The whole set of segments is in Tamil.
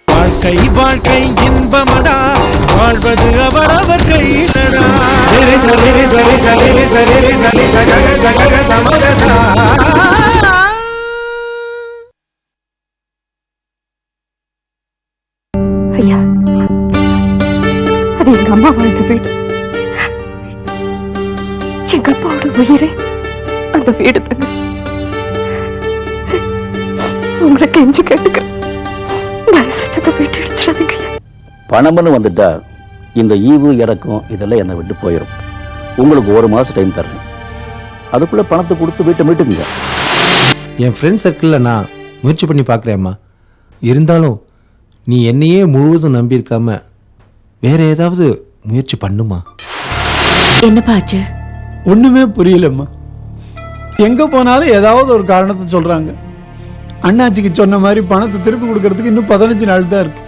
வாழ்க்கை வாழ்க்கை இன்பமடா, வாழ்வது அவரவர் கையிலடா. சரி சரி சரி சரி சரி சரி சகக சகக சமகசா. ஐயா, அது எங்க அம்மா வாழ்ந்த வீடு. எங்க அப்பாவோட உயிரே அந்த வீடு தாங்க. உங்களை கெஞ்சு கேட்டுக்கிறேன், வீட்டை அடிச்சிடாதீங்க. பணம்னு வந்துட்டா இந்த ஈவு இறக்கும் இதெல்லாம் என்னை விட்டு போயிடும். உங்களுக்கு 1 மாதம் டைம் தர்றேன், அதுக்குள்ளே பணத்தை கொடுத்து வீட்டை மீட்டுங்க. என் ஃப்ரெண்ட் சர்க்கிளில் நான் முயற்சி பண்ணி பார்க்குறேம்மா. இருந்தாலும் நீ என்னையே முழுவதும் நம்பியிருக்காம வேற ஏதாவது முயற்சி பண்ணுமா. என்னப்பா ஆச்சு? ஒன்றுமே புரியலம்மா. எங்கே போனாலும் ஏதாவது ஒரு காரணத்தை சொல்கிறாங்க. அண்ணாச்சிக்கு சொன்ன மாதிரி பணத்தை திருப்பி கொடுக்கறதுக்கு இன்னும் 15 நாள் தான் இருக்கு.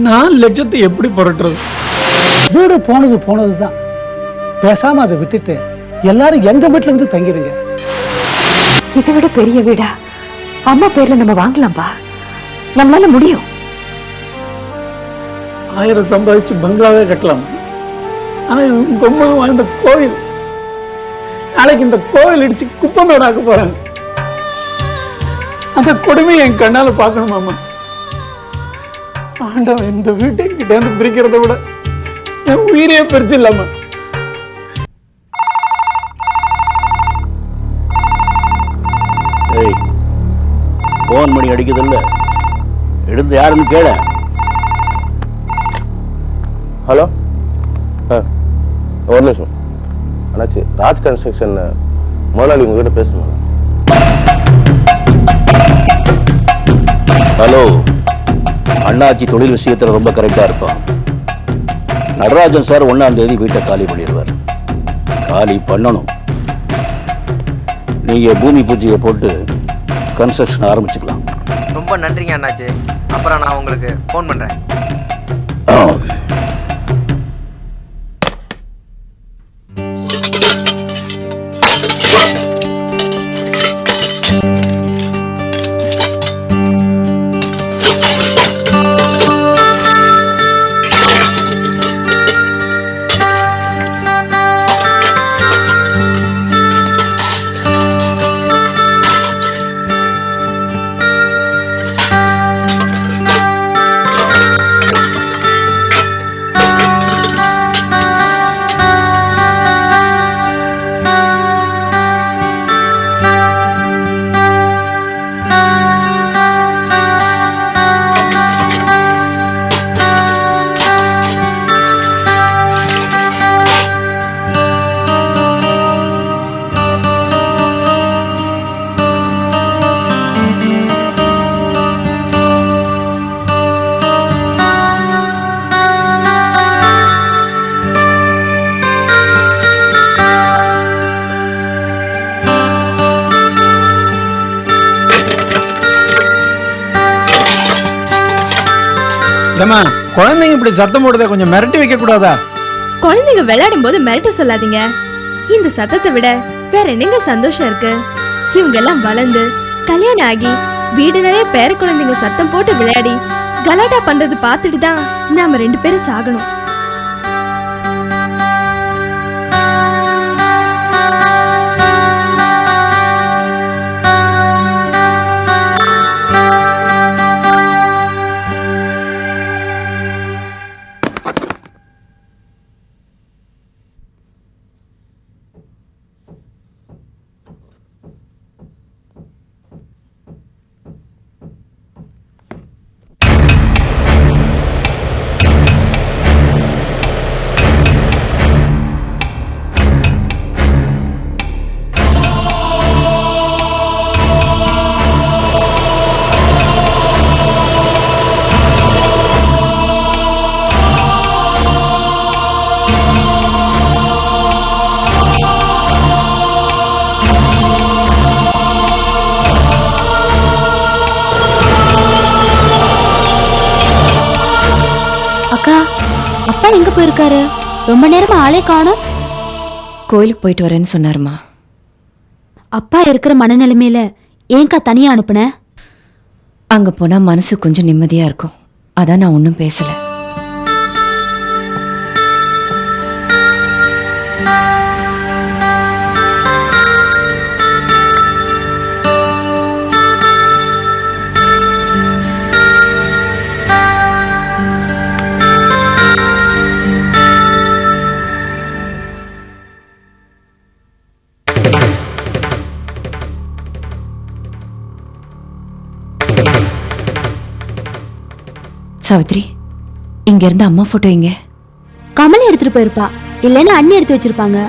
4 லட்சத்தை எப்படி புரட்டுறது? வீடு போனது தான். பேசாம அதை விட்டுட்டு எல்லாரும் எங்க வீட்டுல வந்து தங்கிடுங்க. இதை விட பெரிய வீடா அம்மா பேர்ல நம்ம வாங்கலாம்பா. நம்மளால முடியும். 1000 சம்பாதிச்சு பங்களாவே கட்டலாம். ஆனா உங்க அம்மா வாழ்ந்த கோவில், நாளைக்கு இந்த கோவில் இடிச்சு குப்பை மேடாக்க போறாங்க. அந்த கொடுமையை என் கண்ணால பார்க்கணுமாமா. ஆண்டவன் இந்த வீட்டை கிட்ட இருந்து பிரிக்கிறத விட என் உயிரையே பிரிச்சு இல்லாம. போன் மணி அடிக்குதில்ல, எடுத்து யாருன்னு கேள. ஹலோ, ஒரு நிமிஷம் அண்ணாச்சி, ராஜ் கன்ஸ்ட்ரக்ஷன் முதலாளி உங்ககிட்ட பேசணும். ஹலோ, அண்ணாச்சி தொழில் விஷயத்தில் ரொம்ப கரெக்டாக இருப்பான். நடராஜன் சார் 1ஆம் தேதி வீட்டை காலி பண்ணிடுவார். காலி பண்ணணும். நீங்கள் பூமி பூஜையை போட்டு கன்ஸ்ட்ரக்ஷன் ஆரம்பிச்சுக்கலாம். ரொம்ப நன்றிங்க அண்ணாச்சி. அப்புறம் நான் உங்களுக்கு ஃபோன் பண்ணுறேன். குழந்தைங்க இப்படி சத்தம் போடுறத கொஞ்சம் மிரட்டி வைக்க கூடாதா? குழந்தைங்க விளையாடும் போது மிரட்ட சொல்லாதீங்க. இந்த சத்தத்தை விட வேற என்னங்க சந்தோஷம் இருக்கு? இவங்க எல்லாம் வளர்ந்து கல்யாணம் ஆகி வீடு நிறைய பேர குழந்தைங்க சத்தம் போட்டு விளையாடி கலாட்டா பண்றது பார்த்துட்டு தான் நாம 2 பேரும் சாகணும். அக்கா, அப்பா எங்க போயிருக்காரு? ரொம்ப நேரமா ஆளே காணோம். கோயிலுக்கு போயிட்டு வரேன்னு சொன்னாருமா. அப்பா இருக்கிற மனநிலைமையில ஏன்க்கா தனியா அனுப்புன? அங்க போனா மனசு கொஞ்சம் நிம்மதியா இருக்கும். அதான் நான் ஒன்றும் பேசல. சாவித்ரி, இங்க இருந்து அம்மா போட்டோ இங்க. கமலை எடுத்துட்டு போயிருப்பா, இல்லைன்னா அண்ணி எடுத்து வச்சிருப்பாங்க.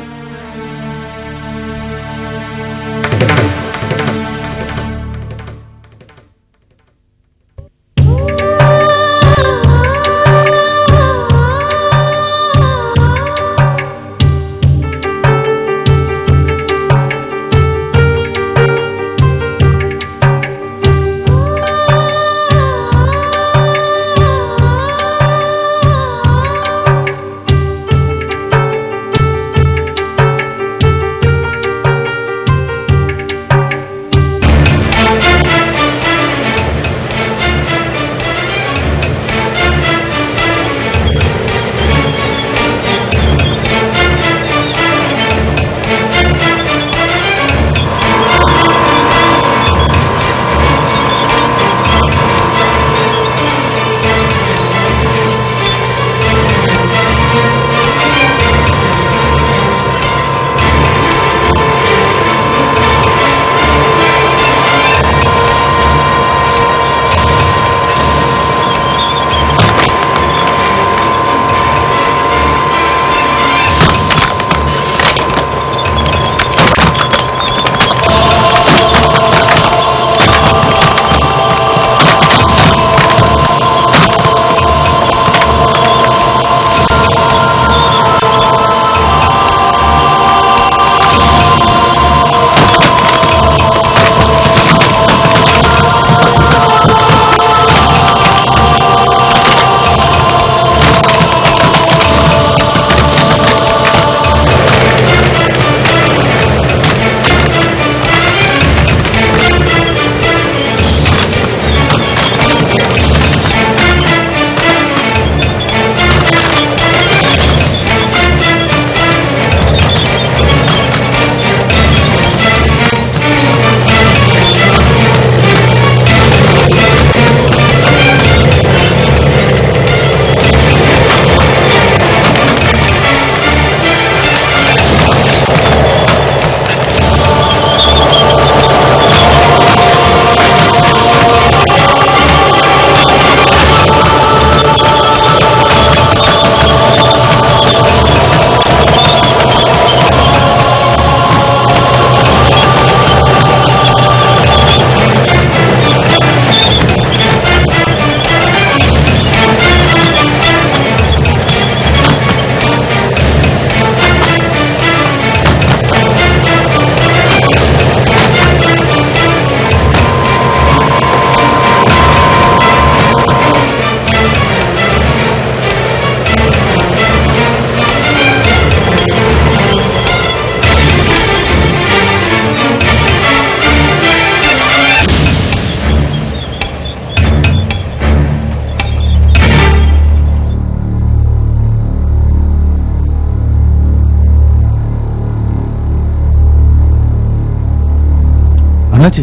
என்னாச்சு?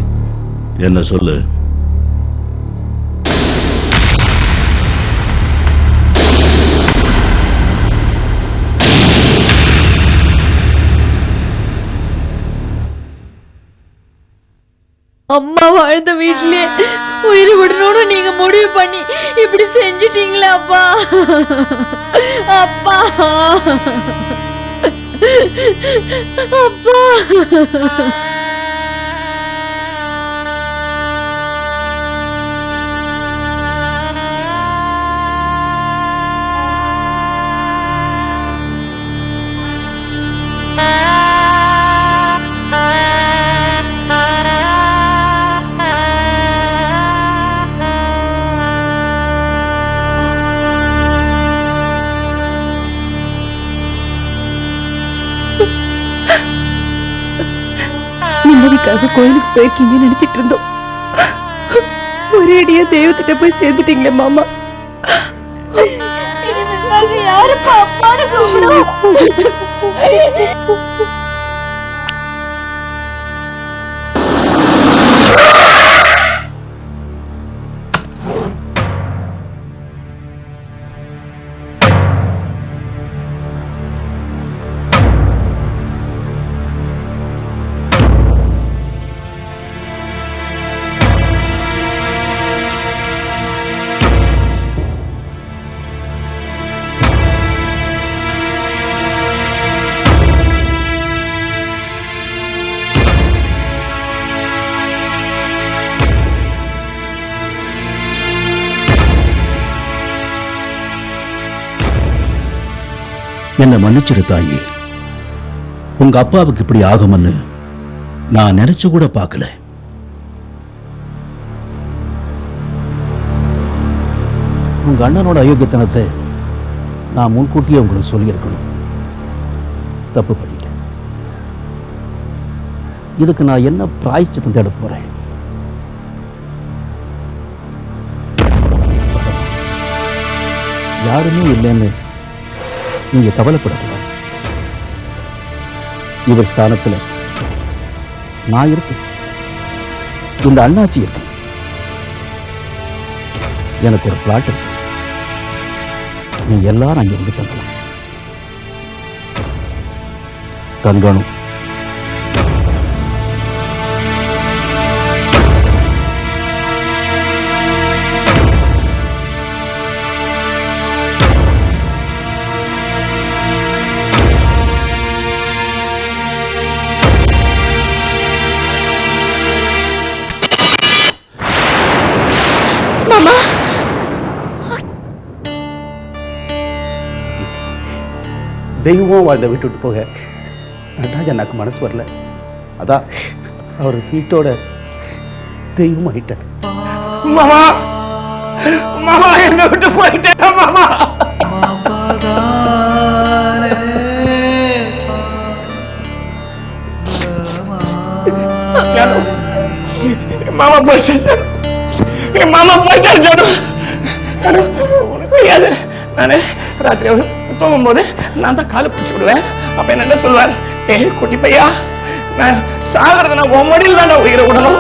என்ன சொல்லு. அம்மா வாழ்ந்த வீட்லயே உயிர் விடணும்னு நீங்க முடிவு பண்ணி இப்படி செஞ்சுட்டீங்களா அப்பா? அப்பா அப்பா சமாதிக்காக கோயிலுக்கு போயிருக்கீங்கன்னு நினைச்சிட்டு இருந்தோம். ஒரேடியா தெய்வத்திட்ட போய் சேர்ந்துட்டீங்களே மாமா. யாருப்பா அப்பான்னு கூப்பிடுவோம்? என்னை மன்னிச்சிரு தாயி. உங்க அப்பாவுக்கு இப்படி ஆகும்னு நான் நினைச்சு கூட பார்க்கல. உங்க அண்ணனோட அயோக்கியத்தனத்தை நான் முன்கூட்டியே உங்களுக்கு சொல்லியிருக்கணும். தப்பு பண்ணிட்டேன். இதுக்கு நான் என்ன பிராயச்சித்தம் தேட போறேன்? யாருமே இல்லைன்னு நீங்க கவலைப்படக்கூடாது. இவர் ஸ்தானத்துல நான் இருக்கேன். இந்த அண்ணாச்சி இருக்கு. எனக்கு ஒரு பிளாட் இருக்கு. நீங்க எல்லாரும் அங்க வந்து தங்கலாம். தங்கணும். தெய்வம் வாழ்ந்த விட்டுட்டு போக நடராஜன் எனக்கு மனசு வரல. அதான் அவர் வீட்டோட தெய்வம் ஆயிட்டார். மாமா மாமா என்ன விட்டு போயிட்டேன் மாமா. மாமா போயிட்டேன். மாமா போயிட்டாரு. உனக்கு தெரியாது, நானு ராத்திரி தூங்கும்போது நான் தான் காலை பிடிச்சி விடுவேன். அப்ப என்ன சொல்லுவார், ஏய் குட்டி பையா, நான் சாகிறது நான் உன் மடியில் தான் உயிரை விடணும்,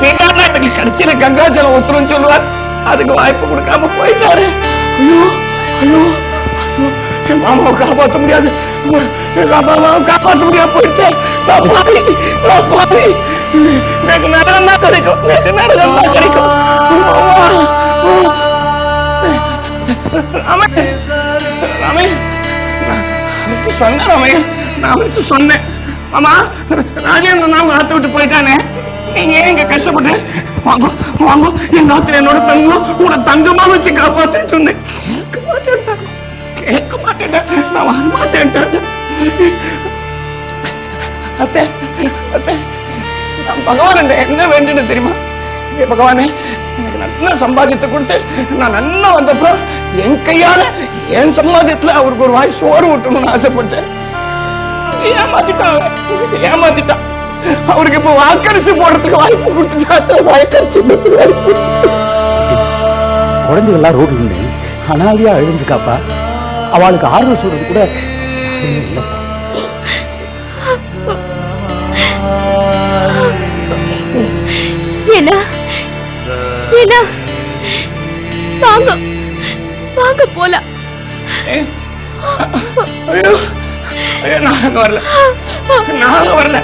நீ தான் எனக்கு கடைசியில கங்காச்சலம் ஊத்துருன்னு சொல்லுவார். அதுக்கு வாய்ப்பு கொடுக்காம போயிட்டாரு. ஐயோ ஐயோ ஐயோ, என் மாமாவை காப்பாற்ற முடியாது, எங்க அம்மாவை காப்பாற்ற முடியாது போயிட்டு. எனக்கு நடனம் தான் கிடைக்கும், எனக்கு நடனம் தான் கிடைக்கும். சொன்னேன் மாமா, ராஜேந்திரன் அவங்க ஆத்த விட்டு போயிட்டானே, நீங்க ஏன் இங்க கஷ்டப்பட்டு வாங்க வாங்க எங்க ஆத்துல என்னோட தங்கம் உன தங்கமா வச்சு காப்பாத்து சொன்னேன். கேட்க மாட்டேன் நான் வர மாட்டேன். அத்தை அத்தை, நான் பகவான் என்ன வேண்டுன்னு தெரியுமா? பகவானே, எனக்கு நல்ல சம்பாதியத்தை கொடுத்து நான் நல்லா வந்தப்புறம் என் கையால என் சம்பாதியத்துல அவருக்கு ஒரு வாய் சோறு ஊட்டணும்னு ஆசைப்பட்டேன். ஏமாத்திட்டான். அவருக்கு இப்ப வாக்கரிசி போடுறதுக்கு வாய்ப்பு கொடுத்துட்டா. வாய்க்கரிசி குழந்தைகள்லாம் ரோடு இல்லை, அனாதையா எழுந்துருக்காப்பா. அவளுக்கு ஆறுதல் சொல்றது கூட இல்லை. என்ன என்ன, வாங்க வாங்க போலாம். ஐயோ ஐயோ, நாங்க வரல, நாங்க வரல.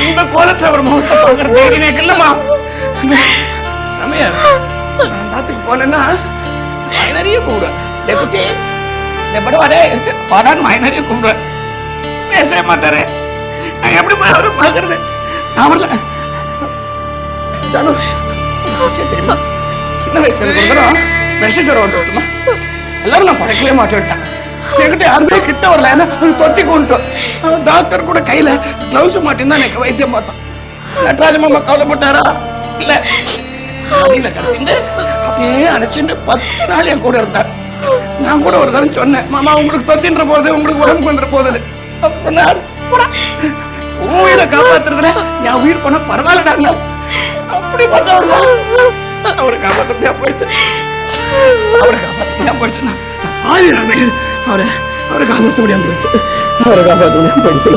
இந்த கோலத்துல ஒரு முகத்தை பார்க்கற தைரியம் இல்லம்மா. நாத்துக்கு போனேன்னா நிறைய கூப்பிடுவேன், குட்டி படவாடே வாடான்னு நிறைய கூப்பிடுவேன். பேசவே மாட்டாரு. நான் எப்படி அவரை பார்க்கறது? நான் வரல. தெரியுமா, சின்ன வயசுல இருக்கிறோம் மெசேஜர் வந்து விட்டுமா, எல்லாரும் நான் படைக்கவே மாட்டேன்ட்டேன். என்கிட்ட யாருமே கிட்ட வரல, ஏன்னா தொத்தி கொண்டுட்டோம். டாக்டர் கூட கையில கிளவுஸ் மாட்டின்னு தான் எனக்கு வைத்தியம் பார்த்தோம். நடராஜ மாமா கவலைப்பட்டாரா? இல்ல, அடியில கத்திட்டு அப்படியே அணைச்சிட்டு 10 நாள் என் கூட இருந்தார். நான் கூட ஒரு தரம் சொன்னேன், மாமா உங்களுக்கு தொத்தின்ற போது உங்களுக்கு உடம்பு பண்ற போது சொன்னார். உயிரை காப்பாத்துறதுல என் உயிர் போனா பரவாயில்லடாங்க. அப்படி பண்ண அவரை காப்பாற்ற முடியாம போயிடுச்சு. அவரை காப்பாற்ற முடியாம போயிடுச்சு. அவரை காப்பாற்ற முடியாம போயிடுச்சு. அவரை காப்பாற்ற முடியாம போயிடுச்சு.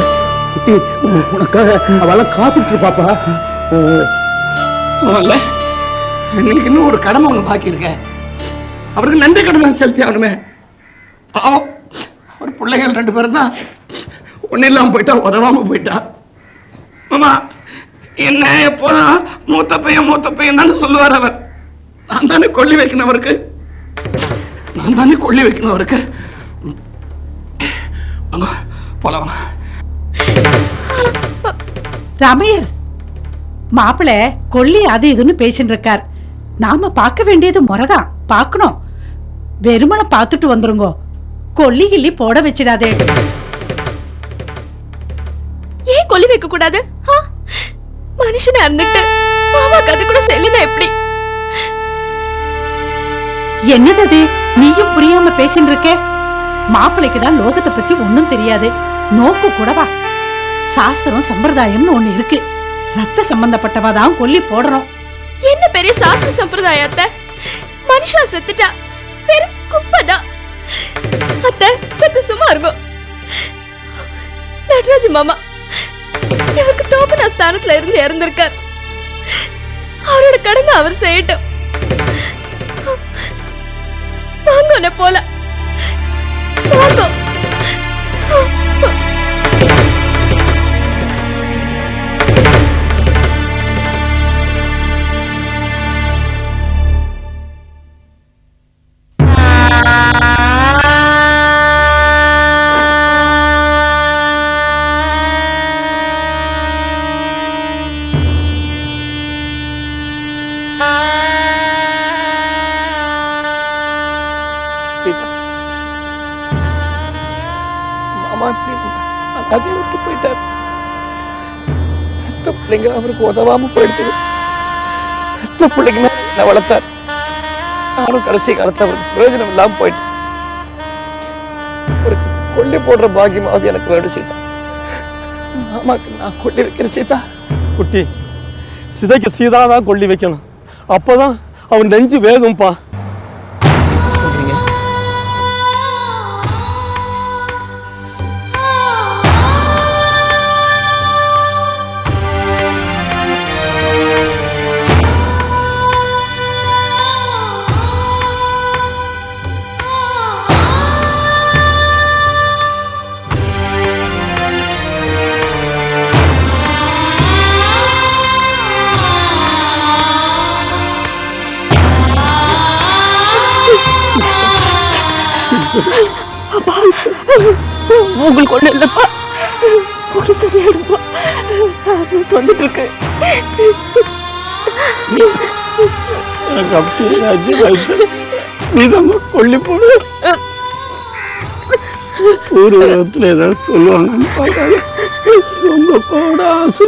குட்டி, உனக்காக அவெல்லாம் காத்துட்டு இருப்பாப்பா. இல்ல, எங்களுக்கு இன்னும் ஒரு கடமை ஒண்ணு பாக்கி இருக்க. அவருக்கு நன்றி கடமை செலுத்தி ஆகணுமே. பாவம், அவர் பிள்ளைகள் 2 பேரும் தான் ஒன்னும் இல்லாம போயிட்டா, உதவாம போயிட்டா. மாமா, என்ன எப்போதான் மூத்த பையன் தானே சொல்லுவார் அவர். நான் தானே கொல்லி வைக்கணும் அவருக்கு. போலாம். ராமையர், மாப்பிள்ளை கொல்லி அது இதுன்னு பேசிட்டு இருக்கார். நாம பார்க்க வேண்டியது முறைதான், பார்க்கணும். வெறுமனை பார்த்துட்டு வந்துருங்க, கொல்லி கிள்ளி போட வச்சிடாதே. ஏன் கொல்லி வைக்க கூடாது? மனுஷனை இருந்துட்டு மாமா கதை கூட செல்லுனா எப்படி? என்னது நீயும் புரியாம பேசிட்டு இருக்க? மாப்பிள்ளைக்கு தான் லோகத்தை பத்தி ஒண்ணும் தெரியாது, நோக்கு கூடவா. சாஸ்திரம் சம்பிரதாயம்னு ஒண்ணு இருக்கு, ரத்த சம்பந்தப்பட்டவா தான் கொல்லி போடணும். என்ன பெரிய சாஸ்திர சம்பிரதாயத்தை? மனுஷா செத்துட்டா பெரும் குப்பைதான். அத்தை செத்து சும்மா இருக்கும். நடராஜ மாமா இவருக்கு தோப்பன ஸ்தானத்துல இருந்து இறந்திருக்கார். அவரோட கடமை அவர் செய்யட்டும். வாங்க போல வாங்க. அதை விட்டு போயிட்டார். பெத்த பிள்ளைங்க அவருக்கு உதவாம போயிடுச்சு. பெத்த பிள்ளைங்க என்ன வளர்த்தார். நானும் கடைசி காலத்துல அவருக்கு பிரயோஜனம் இல்லாம போயிட்டேன். அவருக்கு கொல்லி போடுற பாக்கியமாவது எனக்கு வேணும் சீதா. மாமாக்கு நான் கொல்லி வைக்கிறேன் சீதா. குட்டி, சிதைக்கு சீதா தான் கொல்லி வைக்கணும். அப்பதான் அவன் நெஞ்சு வேகும்பா. உங்களுக்கு ஒண்ணு இல்லப்பா, ஒரு சரியாயிடுப்பா. வந்துட்டு இருக்கு. எனக்கு அப்படியே அஜிவாயிட்டு நீதான் கொல்லி போடு. ஊர் உலகத்துல ஏதாவது சொல்லுவாங்கன்னு பார்க்காத, ரொம்ப கூட ஆசை.